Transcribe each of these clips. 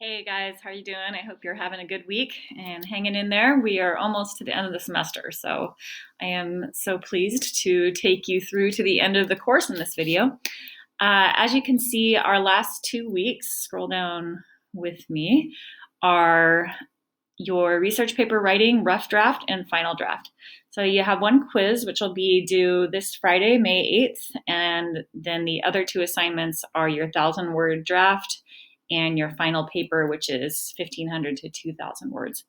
Hey guys, how are you doing? I hope you're having a good week and hanging in there. We are almost to the end of the semester, so I am so pleased to take you through to the end of the course in this video. As you can see, our last 2 weeks, scroll down with me, are your research paper writing, rough draft, and final draft. So you have one quiz, which will be due this Friday, May 8th, and then the other two assignments are your 1,000-word draft and your final paper, which is 1,500 to 2,000 words.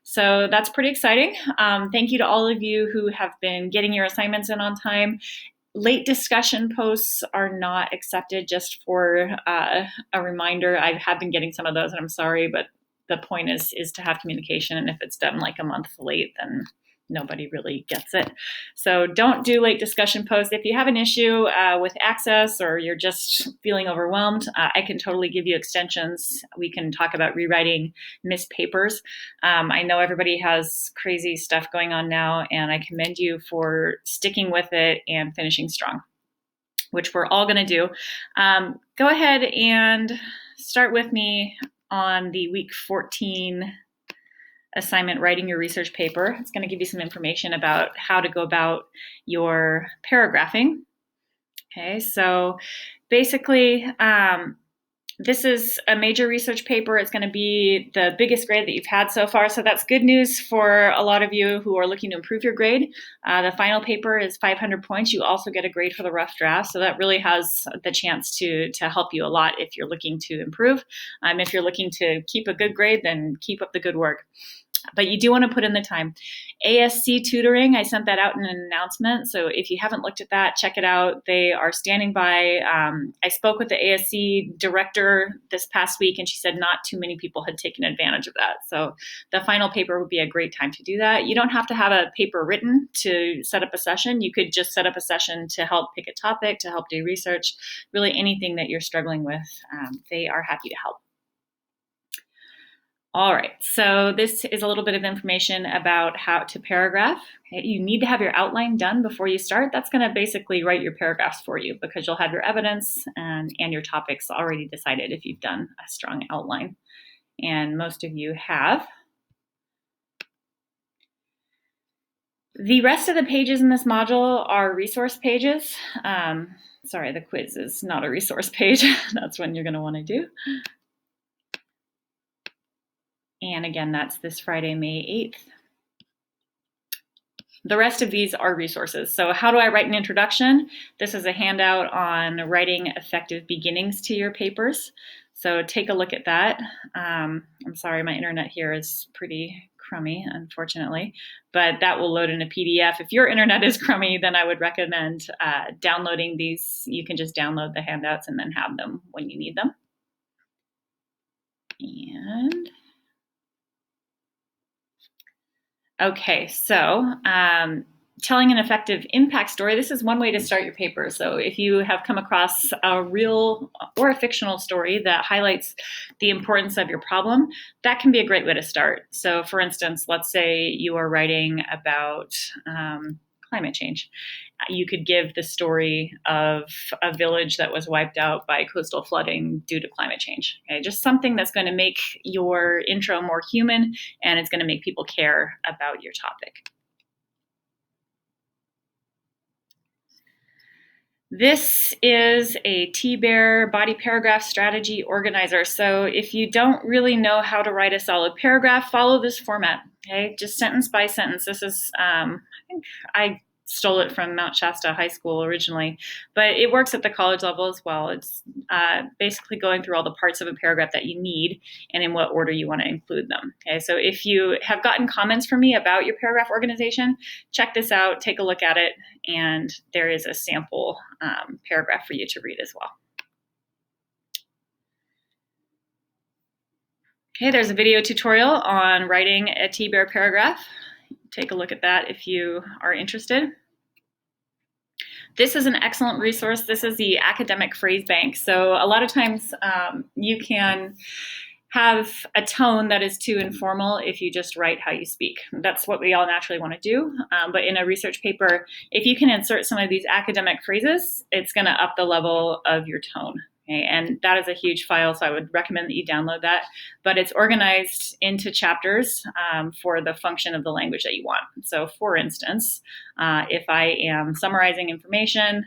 So that's pretty exciting. Thank you to all of you who have been getting your assignments in on time. Late discussion posts are not accepted, just for a reminder. I have been getting some of those, and I'm sorry, but the point is to have communication, and if it's done like a month late, then nobody really gets it. So don't do late discussion posts. If you have an issue with access or you're just feeling overwhelmed, I can totally give you extensions. We can talk about rewriting missed papers. I know everybody has crazy stuff going on now, and I commend you for sticking with it and finishing strong, which we're all going to do. Go ahead and start with me on the week 14 assignment, writing your research paper. It's going to give you some information about how to go about your paragraphing. Okay, so basically, this is a major research paper. It's going to be the biggest grade that you've had so far, so that's good news for a lot of you who are looking to improve your grade. The final paper is 500 points. You also get a grade for the rough draft, so that really has the chance to help you a lot if you're looking to improve. If you're looking to keep a good grade, then keep up the good work. But you do want to put in the time. ASC tutoring, I sent that out in an announcement. So if you haven't looked at that, check it out. They are standing by. I spoke with the ASC director this past week, and she said not too many people had taken advantage of that. So the final paper would be a great time to do that. You don't have to have a paper written to set up a session. You could just set up a session to help pick a topic, to help do research, really anything that you're struggling with. They are happy to help. All right, so this is a little bit of information about how to paragraph. Okay, you need to have your outline done before you start. That's going to basically write your paragraphs for you because you'll have your evidence and your topics already decided if you've done a strong outline. And most of you have. The rest of the pages in this module are resource pages. Sorry, the quiz is not a resource page. That's one you're going to want to do. And again, that's this Friday, May 8th. The rest of these are resources. So how do I write an introduction? This is a handout on writing effective beginnings to your papers. So take a look at that. I'm sorry, my internet here is pretty crummy, unfortunately, but that will load in a PDF. If your internet is crummy, then I would recommend downloading these. You can just download the handouts and then have them when you need them. And okay, so telling an effective impact story, this is one way to start your paper. So if you have come across a real or a fictional story that highlights the importance of your problem, that can be a great way to start. So for instance, let's say you are writing about climate change. You could give the story of a village that was wiped out by coastal flooding due to climate change. Okay? Just something that's going to make your intro more human, and it's going to make people care about your topic. This is a T-Bear body paragraph strategy organizer. So if you don't really know how to write a solid paragraph, follow this format. Okay, just sentence by sentence. This is, I think I stole it from Mount Shasta High School originally, but it works at the college level as well. It's basically going through all the parts of a paragraph that you need and in what order you want to include them. Okay, so if you have gotten comments from me about your paragraph organization, check this out, take a look at it, and there is a sample paragraph for you to read as well. Okay, there's a video tutorial on writing a T-Bear paragraph. Take a look at that if you are interested. This is an excellent resource. This is the Academic Phrase Bank. So a lot of times you can have a tone that is too informal if you just write how you speak. That's what we all naturally want to do. But in a research paper, if you can insert some of these academic phrases, it's going to up the level of your tone. Okay, and that is a huge file, so I would recommend that you download that. But it's organized into chapters for the function of the language that you want. So for instance, if I am summarizing information,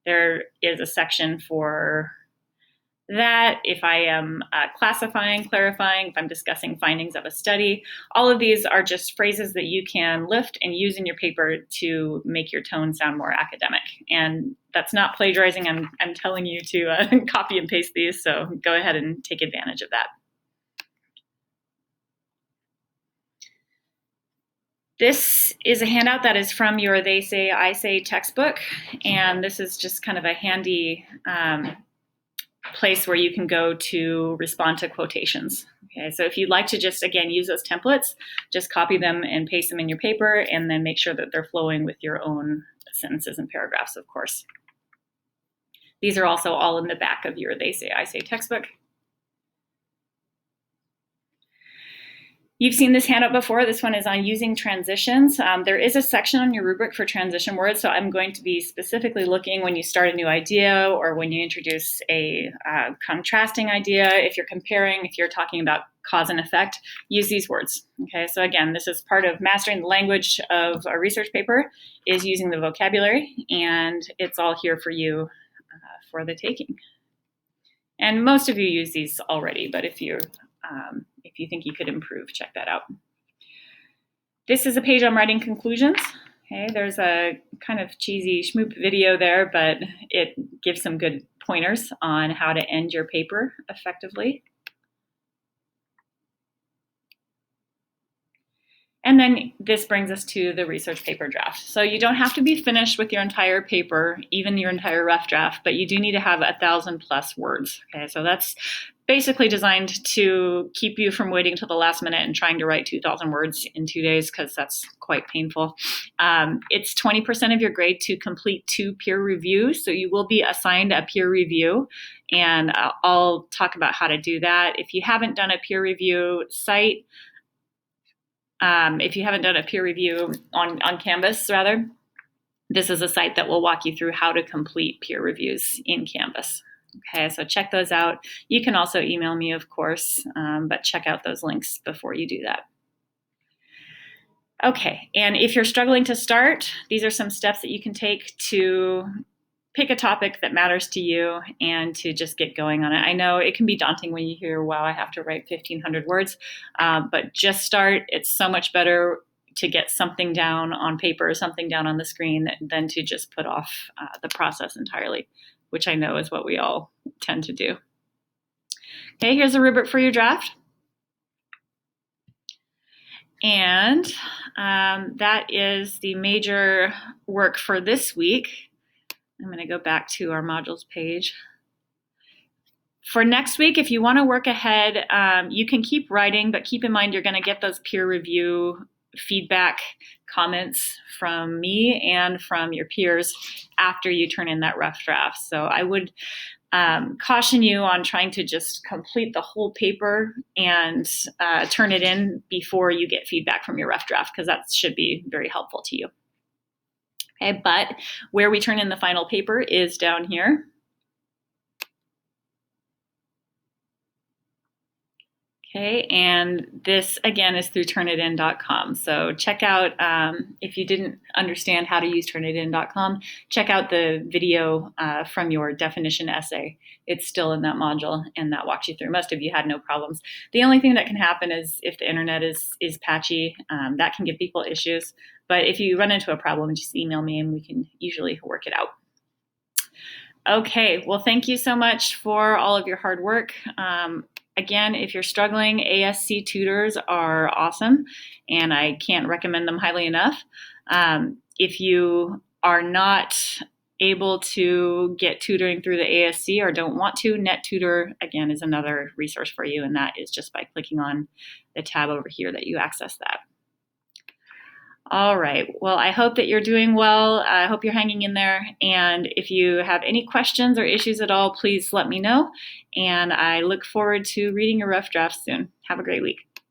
there is a section for that. If I am classifying, clarifying, if I'm discussing findings of a study, all of these are just phrases that you can lift and use in your paper to make your tone sound more academic. And that's not plagiarizing. I'm telling you to copy and paste these, so go ahead and take advantage of that. This is a handout that is from your They Say, I Say textbook, and this is just kind of a handy place where you can go to respond to quotations. Okay, so if you'd like to just, again, use those templates, just copy them and paste them in your paper, and then make sure that they're flowing with your own sentences and paragraphs, of course. These are also all in the back of your They Say, I Say textbook. You've seen this handout before. This one is on using transitions. There is a section on your rubric for transition words, so I'm going to be specifically looking when you start a new idea or when you introduce a contrasting idea. If you're comparing, if you're talking about cause and effect, use these words. Okay, so again, this is part of mastering the language of a research paper, is using the vocabulary, and it's all here for you for the taking. And most of you use these already, but if you think you could improve, check that out. This is a page on writing conclusions. Okay, there's a kind of cheesy schmoop video there, but it gives some good pointers on how to end your paper effectively. And then this brings us to the research paper draft. So you don't have to be finished with your entire paper, even your entire rough draft, but you do need to have 1,000+ words. Okay, so that's basically designed to keep you from waiting till the last minute and trying to write 2,000 words in 2 days, because that's quite painful. It's 20% of your grade to complete 2 peer reviews, so you will be assigned a peer review, and I'll talk about how to do that. If you haven't done a peer review site, if you haven't done a peer review on Canvas, rather, this is a site that will walk you through how to complete peer reviews in Canvas. Okay, so check those out. You can also email me, of course, but check out those links before you do that. Okay, and if you're struggling to start, these are some steps that you can take to pick a topic that matters to you and to just get going on it. I know it can be daunting when you hear, wow, I have to write 1,500 words, but just start. It's so much better to get something down on paper, something down on the screen, than to just put off the process entirely, which I know is what we all tend to do. Okay, here's a rubric for your draft. And that is the major work for this week. I'm going to go back to our modules page. For next week, if you want to work ahead, you can keep writing, but keep in mind you're going to get those peer review feedback comments from me and from your peers after you turn in that rough draft. So I would caution you on trying to just complete the whole paper and turn it in before you get feedback from your rough draft, because that should be very helpful to you. Okay, but where we turn in the final paper is down here. Okay, and this again is through turnitin.com. So check out, if you didn't understand how to use turnitin.com, check out the video from your definition essay. It's still in that module, and that walks you through. Most of you had no problems. The only thing that can happen is if the internet is patchy, that can give people issues. But if you run into a problem, just email me and we can usually work it out. Okay, well, thank you so much for all of your hard work. Again, if you're struggling, ASC tutors are awesome, and I can't recommend them highly enough. If you are not able to get tutoring through the ASC or don't want to, NetTutor, again, is another resource for you, and that is just by clicking on the tab over here that you access that. All right, well, I hope that you're doing well. I hope you're hanging in there. And if you have any questions or issues at all, please let me know. And I look forward to reading your rough draft soon. Have a great week.